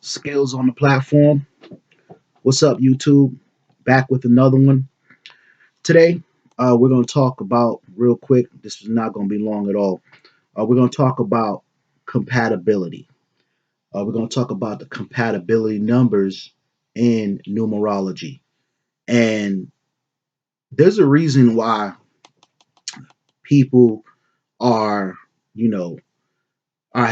skills on the platform. What's up, YouTube? Back with another one. Today, we're going to talk about, real quick, this is not going to be long at all. We're going to talk about compatibility. We're going to talk about the compatibility numbers in numerology. And there's a reason why people are, you know, are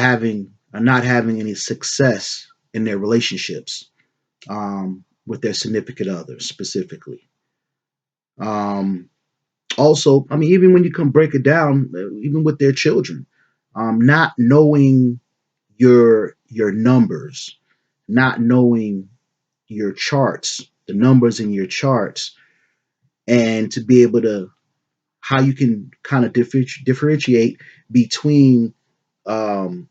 not having any success in their relationships with their significant others specifically. Um, Also, I mean, even when you can break it down, even with their children, not knowing your numbers, not knowing your charts, the numbers in your charts, and to be able to how you can kind of differentiate between um,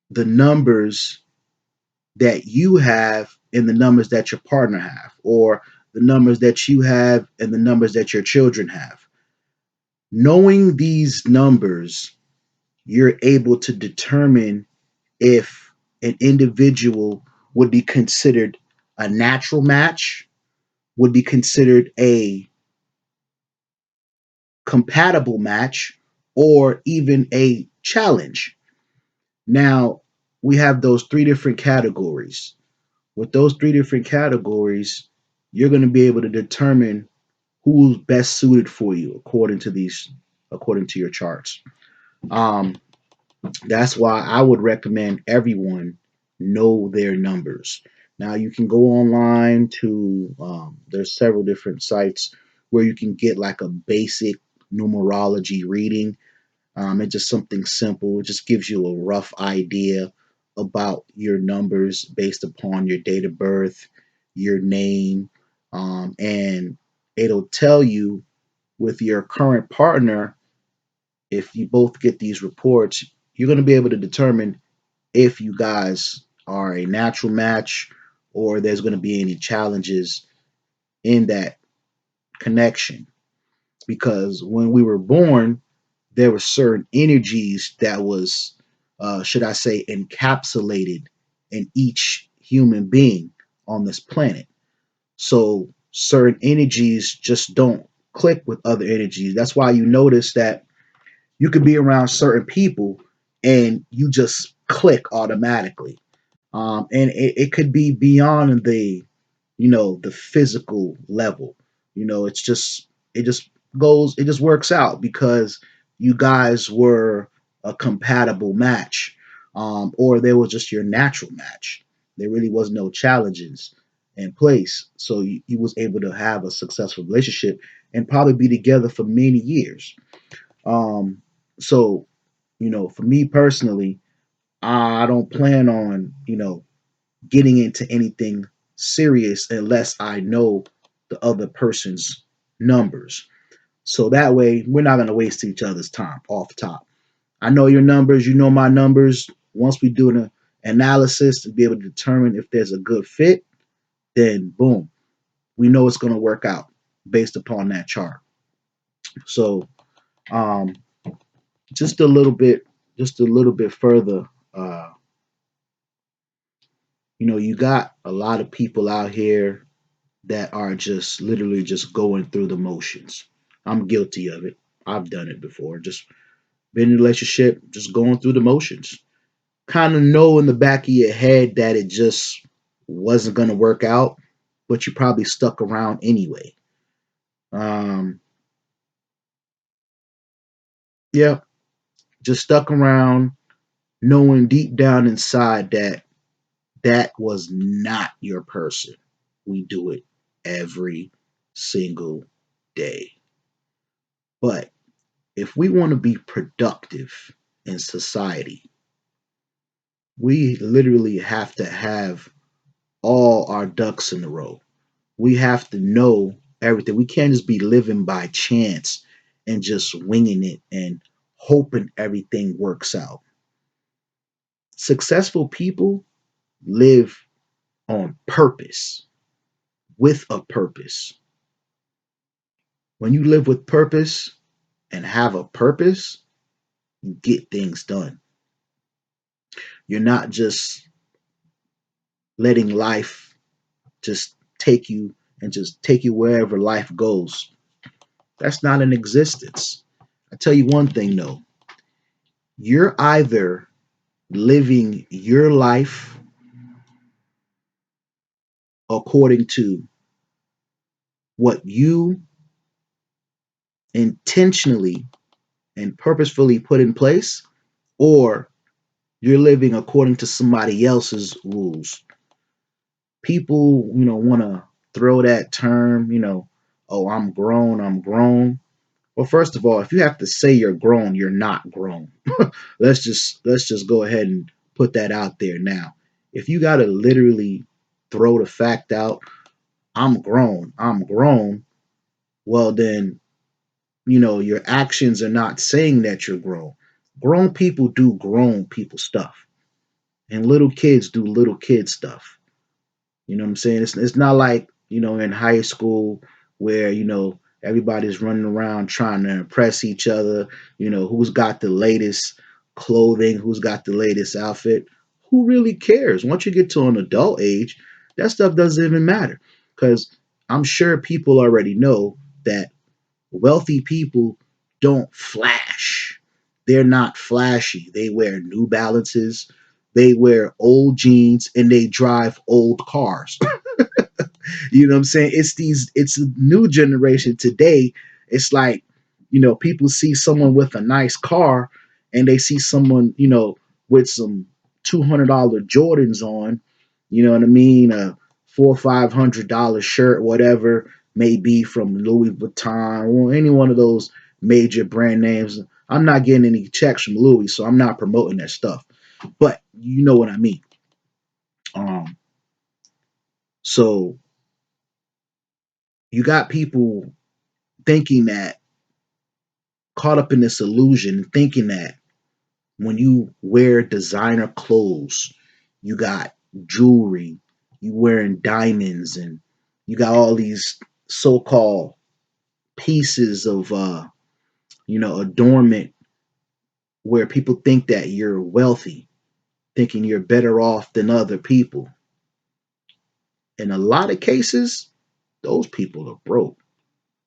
the numbers that you have and the numbers that your partner have, or the numbers that you have and the numbers that your children have. Knowing these numbers, you're able to determine if an individual would be considered a natural match, would be considered a compatible match, or even a challenge. Now, we have those three different categories. With those three different categories, you're going to be able to determine who's best suited for you according to your charts. Um, That's why I would recommend everyone know their numbers. Now you can go online to there's several different sites where you can get like a basic numerology reading. It's just something simple. It just gives you a rough idea about your numbers based upon your date of birth, your name, and it'll tell you with your current partner, if you both get these reports, you're going to be able to determine if you guys are a natural match or there's going to be any challenges in that connection. Because when we were born, there were certain energies that was, should I say, encapsulated in each human being on this planet. So certain energies just don't click with other energies. That's why you notice that you could be around certain people and you just click automatically. And it could be beyond the physical level. It's just it just works out because you guys were a compatible match, or there was just your natural match. There really was no challenges in place, so you was able to have a successful relationship and probably be together for many years. So, for me personally, I don't plan on, getting into anything serious unless I know the other person's numbers. So that way, we're not going to waste each other's time off top. I know your numbers, you know my numbers. Once we do an analysis to be able to determine if there's a good fit, then boom, we know it's going to work out based upon that chart. So, um, just a little bit, just a little bit further. You got a lot of people out here that are just literally just going through the motions. I'm guilty of it. I've done it before. Just been in a relationship, just going through the motions. Kind of know in the back of your head that it just wasn't going to work out, but you probably stuck around anyway. Um, yeah, just stuck around knowing deep down inside that that was not your person. We do it every single day. But if we want to be productive in society, we literally have to have all our ducks in a row. We have to know everything. We can't just be living by chance and just winging it and hoping everything works out. Successful people live on purpose, with a purpose. When you live with purpose and have a purpose, you get things done. You're not just letting life just take you and just take you wherever life goes. That's not in existence. I tell you one thing though, you're either living your life according to what you intentionally and purposefully put in place, or you're living according to somebody else's rules. People, want to throw that term, oh, I'm grown, I'm grown. Well, first of all, if you have to say you're grown, you're not grown. Let's just go ahead and put that out there now. If you got to literally throw the fact out, I'm grown, well then, your actions are not saying that you're grown. Grown people do grown people stuff, and little kids do little kid stuff. You know what I'm saying? It's not like, in high school where, everybody's running around trying to impress each other, who's got the latest clothing, who's got the latest outfit. Who really cares? Once you get to an adult age, that stuff doesn't even matter. Because I'm sure people already know that wealthy people don't flash. They're not flashy. They wear New Balances, they wear old jeans, and they drive old cars. You know what I'm saying? It's a new generation today. It's like, people see someone with a nice car and they see someone, with some $200 Jordans on, you know what I mean? A $400 or $500 shirt, whatever may be from Louis Vuitton or any one of those major brand names. I'm not getting any checks from Louis, so I'm not promoting that stuff. But you know what I mean. Um, so you got people thinking that, caught up in this illusion, thinking that when you wear designer clothes, you got jewelry, you wearing diamonds, and you got all these so-called pieces of adornment, where people think that you're wealthy, thinking you're better off than other people. In a lot of cases, those people are broke.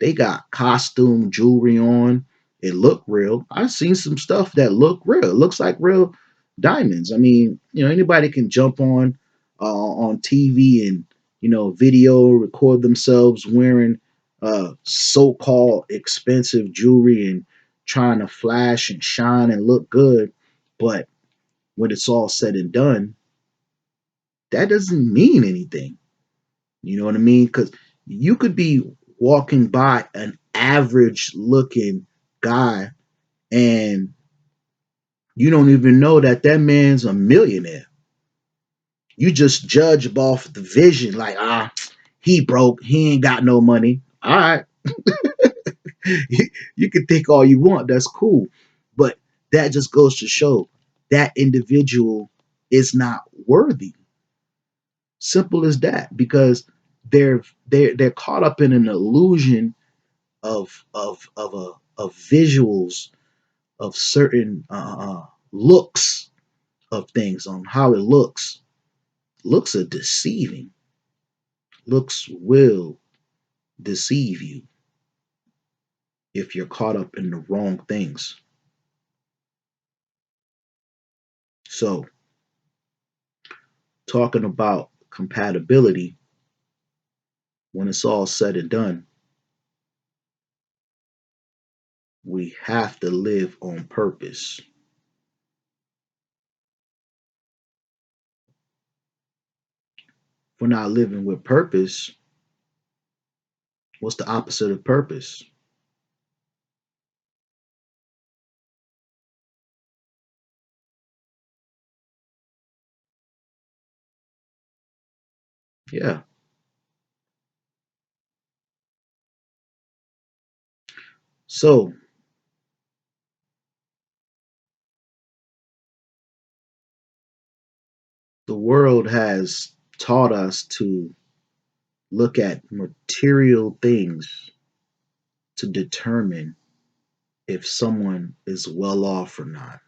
They got costume jewelry on. It look real. I've seen some stuff that look real. It looks like real diamonds. I mean, anybody can jump on TV and video record themselves wearing so-called expensive jewelry and trying to flash and shine and look good. But when it's all said and done, that doesn't mean anything. You know what I mean? Because you could be walking by an average looking guy and you don't even know that that man's a millionaire. You just judge off the vision, like, he broke, he ain't got no money. All right, you can think all you want, that's cool. But that just goes to show that individual is not worthy. Simple as that, because they're caught up in an illusion of visuals of certain looks of things, on how it looks. Looks are deceiving. Looks will deceive you if you're caught up in the wrong things. So, talking about compatibility, when it's all said and done, we have to live on purpose. If we're not living with purpose, what's the opposite of purpose? Yeah. So, the world has taught us to look at material things to determine if someone is well off or not.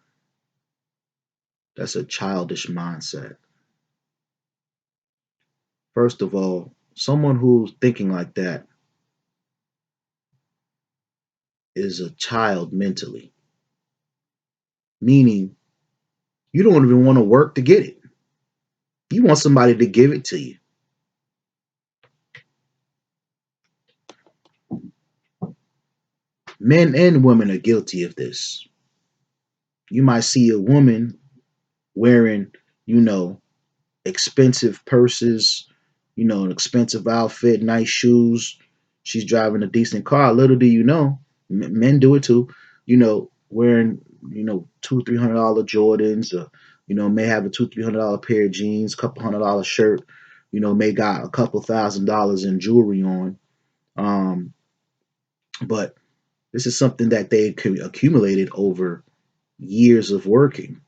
That's a childish mindset. First of all, someone who's thinking like that is a child mentally, meaning you don't even want to work to get it. You want somebody to give it to you. Men and women are guilty of this. You might see a woman wearing, you know, expensive purses, an expensive outfit, nice shoes. She's driving a decent car. Little do you know, men do it too. Wearing $200-300 Jordans, or may have a $200-300 pair of jeans, couple $100 shirt. May got a couple $1,000 in jewelry on. But this is something that they accumulated over years of working,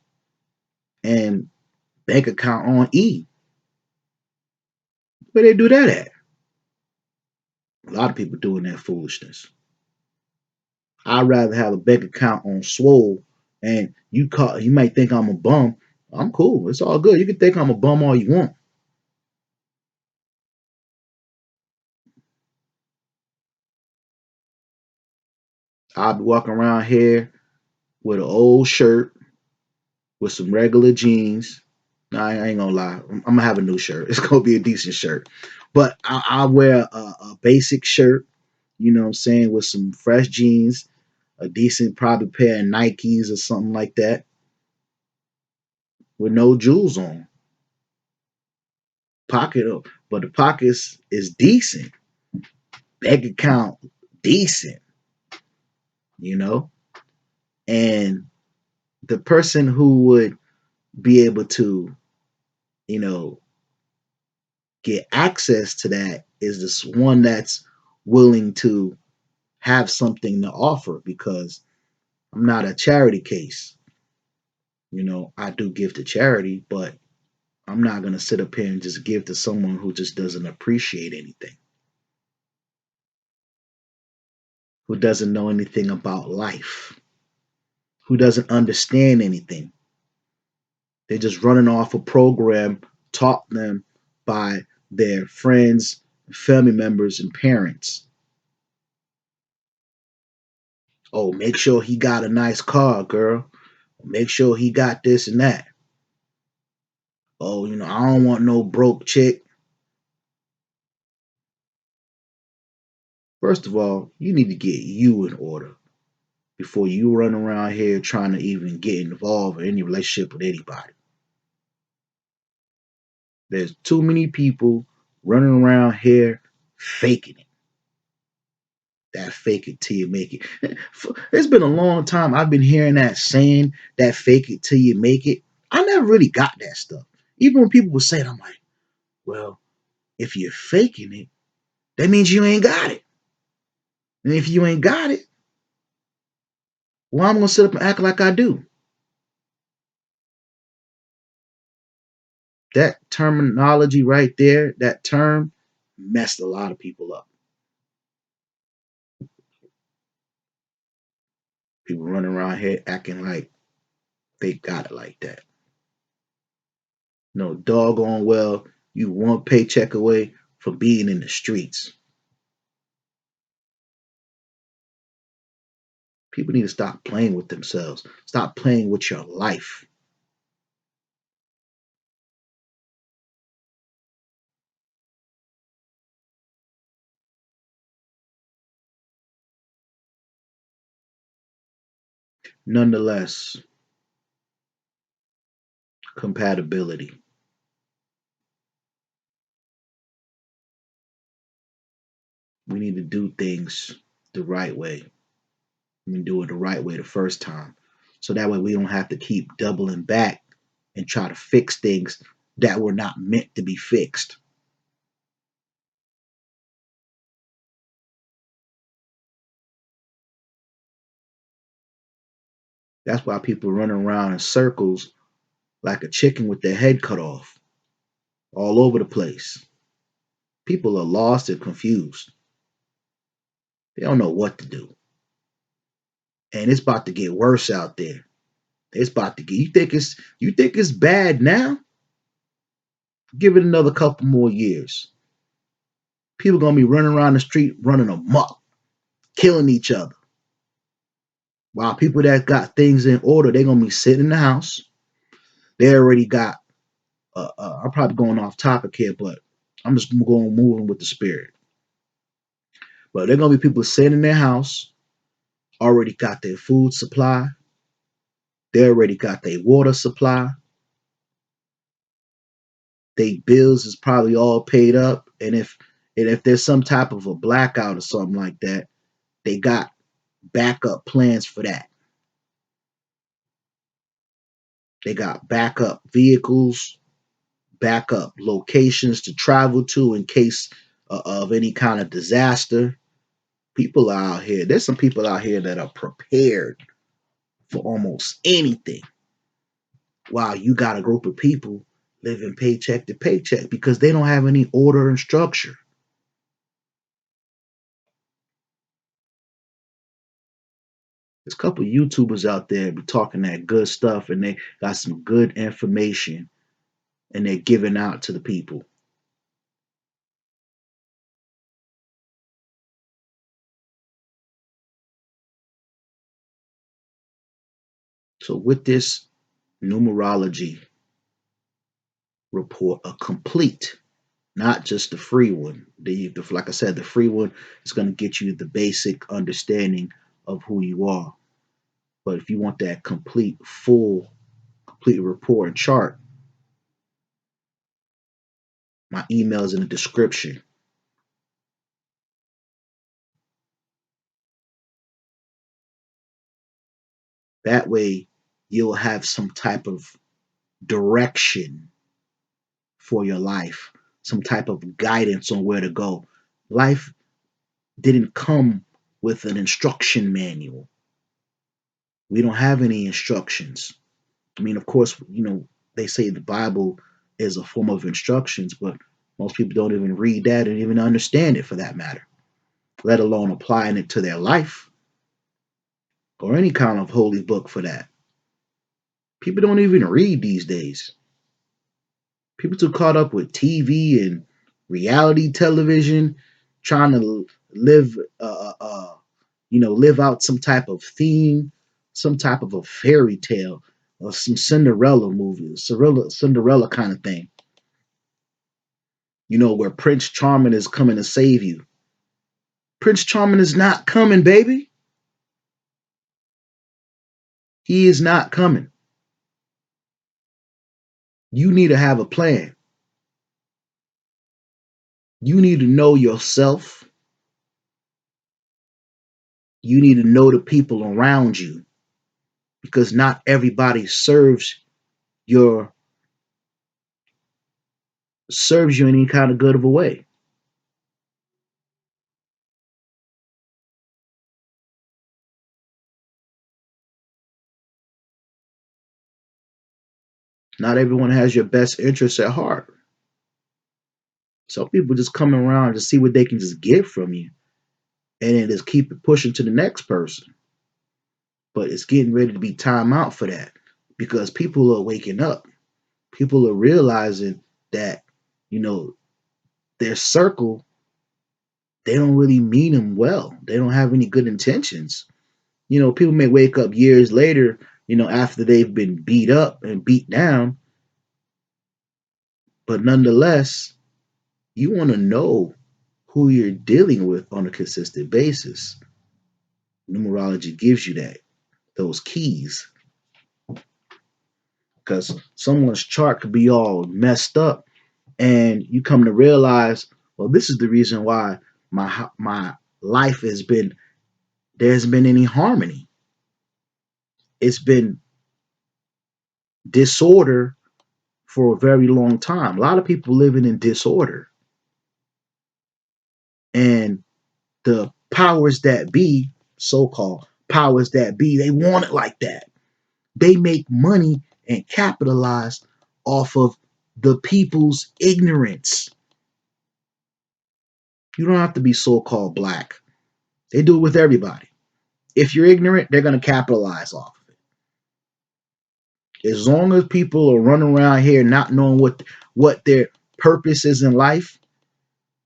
and bank account on E. Where they do that at? A lot of people doing that foolishness. I'd rather have a bank account on swole, and you might think I'm a bum. I'm cool. It's all good. You can think I'm a bum all you want. I'll be walking around here with an old shirt with some regular jeans. No, I ain't gonna lie. I'm gonna have a new shirt. It's gonna be a decent shirt. But I'll wear a basic shirt, you know what I'm saying, with some fresh jeans, a decent probably pair of Nikes or something like that, with no jewels on. Pocket up, but the pockets is decent. Bank account decent, you know? And the person who would be able to, you know, get access to that is this one that's willing to have something to offer, because I'm not a charity case. I do give to charity, but I'm not going to sit up here and just give to someone who just doesn't appreciate anything, who doesn't know anything about life, who doesn't understand anything. They're just running off a program taught them by their friends, family members, and parents. Oh, make sure he got a nice car, girl. Make sure he got this and that. Oh, I don't want no broke chick. First of all, you need to get you in order before you run around here trying to even get involved in any relationship with anybody. There's too many people running around here faking it. That fake it till you make it. It's been a long time I've been hearing that saying, that fake it till you make it. I never really got that stuff. Even when people would say it, I'm like, well, if you're faking it, that means you ain't got it. And if you ain't got it, well, I'm gonna sit up and act like I do. That terminology right there, that term, messed a lot of people up. People running around here acting like they got it like that. No, doggone well, you one paycheck away from being in the streets. People need to stop playing with themselves. Stop playing with your life. Nonetheless, compatibility. We need to do things the right way. We do it the right way the first time. So that way we don't have to keep doubling back and try to fix things that were not meant to be fixed. That's why people run around in circles like a chicken with their head cut off, all over the place. People are lost and confused. They don't know what to do. And it's about to get worse out there. It's about to get, you think it's bad now? Give it another couple more years. People gonna be running around the street, running amok, killing each other. While people that got things in order, they're gonna be sitting in the house. They already got. I'm probably going off topic here, but I'm just going moving with the spirit. But they're gonna be people sitting in their house, already got their food supply. They already got their water supply. Their bills is probably all paid up, and if there's some type of a blackout or something like that, they got backup plans for that. They got backup vehicles, backup locations to travel to in case of any kind of disaster. People are out here. There's some people out here that are prepared for almost anything. While you got a group of people living paycheck to paycheck because they don't have any order and structure. There's a couple of YouTubers out there be talking that good stuff and they got some good information and they're giving out to the people. So with this numerology report, a complete, not just the free one. Like I said, the free one is going to get you the basic understanding of who you are. But if you want that complete report and chart, my email is in the description. That way, you'll have some type of direction for your life, some type of guidance on where to go. Life didn't come with an instruction manual. We don't have any instructions. I mean, of course, they say the Bible is a form of instructions, but most people don't even read that and even understand it for that matter, let alone applying it to their life or any kind of holy book for that. People don't even read these days. People too caught up with TV and reality television, trying to live, live out some type of theme, some type of a fairy tale, or some Cinderella movie, Cinderella kind of thing. Where Prince Charming is coming to save you. Prince Charming is not coming, baby. He is not coming. You need to have a plan. You need to know yourself. You need to know the people around you because not everybody your serves you in any kind of good of a way. Not everyone has your best interests at heart. Some people just come around to see what they can just get from you and then just keep it pushing to the next person. But it's getting ready to be time out for that because people are waking up. People are realizing that, you know, their circle, they don't really mean them well. They don't have any good intentions. People may wake up years later, after they've been beat up and beat down, but nonetheless, you want to know who you're dealing with on a consistent basis. Numerology gives you those keys, because someone's chart could be all messed up, and you come to realize, well, this is the reason why my life there hasn't been any harmony. It's been disorder for a very long time. A lot of people living in disorder, and the powers that be, so-called powers that be, they want it like that. They make money and capitalize off of the people's ignorance. You don't have to be so-called black. They do it with everybody. If you're ignorant, they're going to capitalize off of it. As long as people are running around here not knowing what they're purposes in life,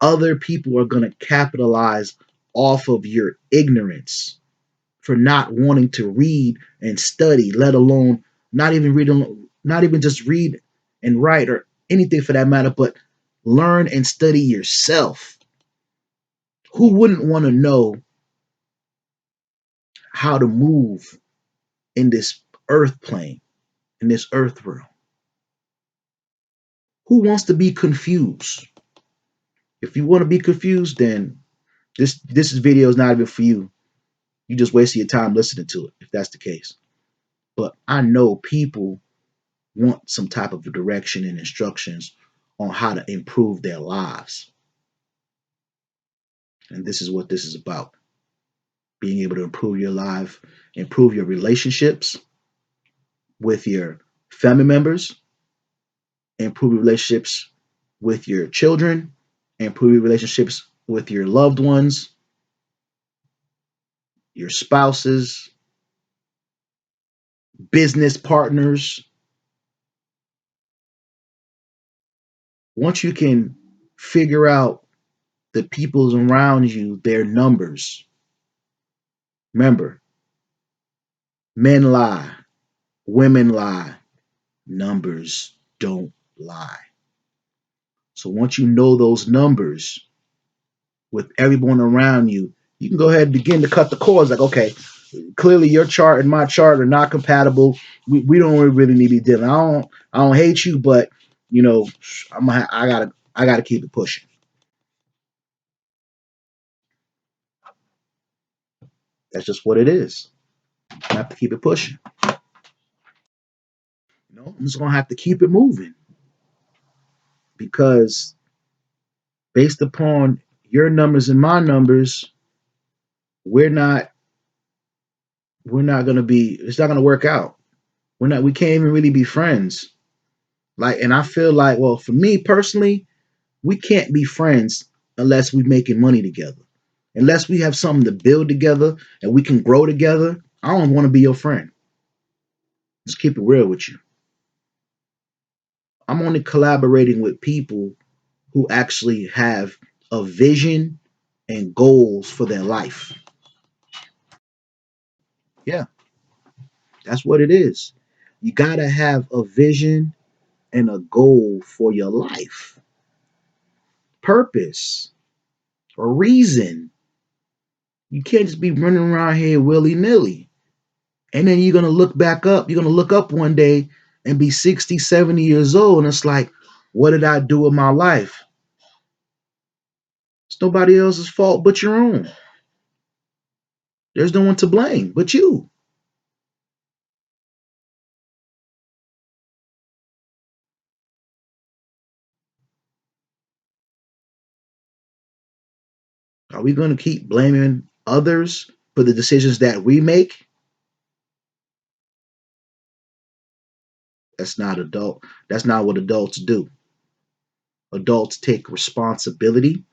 other people are going to capitalize off of your ignorance for not wanting to read and study, let alone not even reading, not even just read and write or anything for that matter, but learn and study yourself. Who wouldn't want to know how to move in this earth plane, in this earth realm? Who wants to be confused? If you want to be confused, then this video is not even for you. You just wasted your time listening to it, if that's the case. But I know people want some type of direction and instructions on how to improve their lives. And this is what this is about. Being able to improve your life, improve your relationships with your family members, improve your relationships with your children, improve your relationships with your loved ones, your spouses, business partners. Once you can figure out the people around you, their numbers. Remember, men lie, women lie, numbers don't lie. So once you know those numbers with everyone around you, you can go ahead and begin to cut the cords. Like, okay, clearly your chart and my chart are not compatible. We don't really need to be dealing. I don't hate you, but you know, I gotta keep it pushing. That's just what it is. I have to keep it pushing. You know, I'm just gonna have to keep it moving because based upon your numbers and my numbers, we're not gonna be. It's not gonna work out. We can't even really be friends. Like, and I feel like, well, for me personally, we can't be friends unless we're making money together. Unless we have something to build together and we can grow together, I don't want to be your friend. Just keep it real with you. I'm only collaborating with people who actually have a vision and goals for their life. Yeah, that's what it is. You got to have a vision and a goal for your life, purpose, a reason. You can't just be running around here willy nilly. And then you're going to look back up. You're going to look up one day and be 60, 70 years old. And it's like, what did I do with my life? It's nobody else's fault but your own. There's no one to blame but you. Are we going to keep blaming others for the decisions that we make? That's not adult. That's not what adults do. Adults take responsibility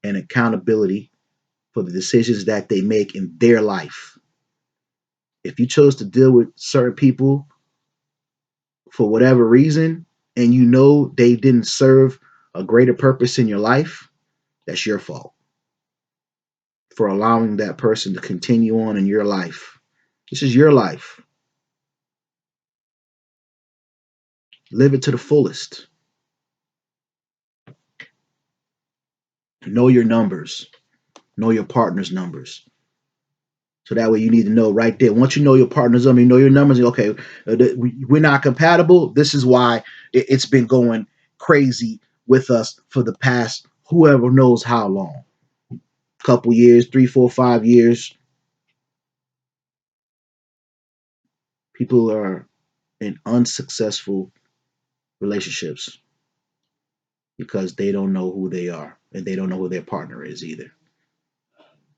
and accountability for the decisions that they make in their life. If you chose to deal with certain people for whatever reason and you know they didn't serve a greater purpose in your life, that's your fault for allowing that person to continue on in your life. This is your life. Live it to the fullest. Know your numbers. Know your partner's numbers. So that way you need to know right there. Once you know your partner's number, you know your numbers. Okay, we're not compatible. This is why it's been going crazy with us for the past whoever knows how long. Couple years, 3, 4, 5 years. People are in unsuccessful relationships because they don't know who they are and they don't know who their partner is either.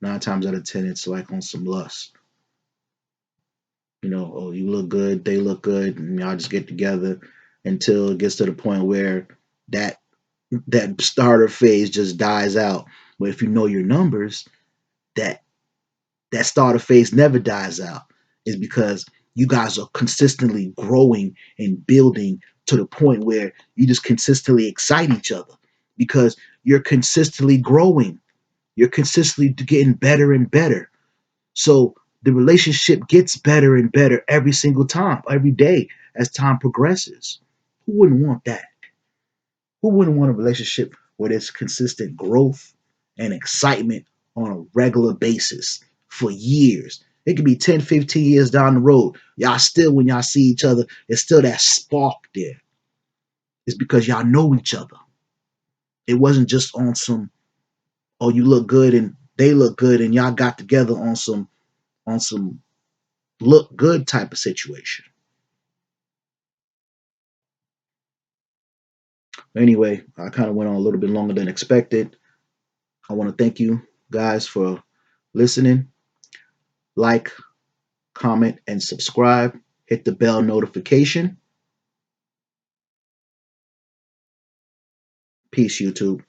9 times out of 10, it's like on some lust. You know, oh, you look good, they look good, and y'all just get together until it gets to the point where that starter phase just dies out. But if you know your numbers, that starter phase never dies out. Is because you guys are consistently growing and building to the point where you just consistently excite each other because you're consistently growing. You're consistently getting better and better. So the relationship gets better and better every single time, every day as time progresses. Who wouldn't want that? Who wouldn't want a relationship where there's consistent growth and excitement on a regular basis for years? It could be 10, 15 years down the road. Y'all still, when y'all see each other, there's still that spark there. It's because y'all know each other. It wasn't just on some, oh, you look good and they look good and y'all got together on some look good type of situation. Anyway, I kind of went on a little bit longer than expected. I want to thank you guys for listening. Like, comment, and subscribe. Hit the bell notification. Peace, YouTube.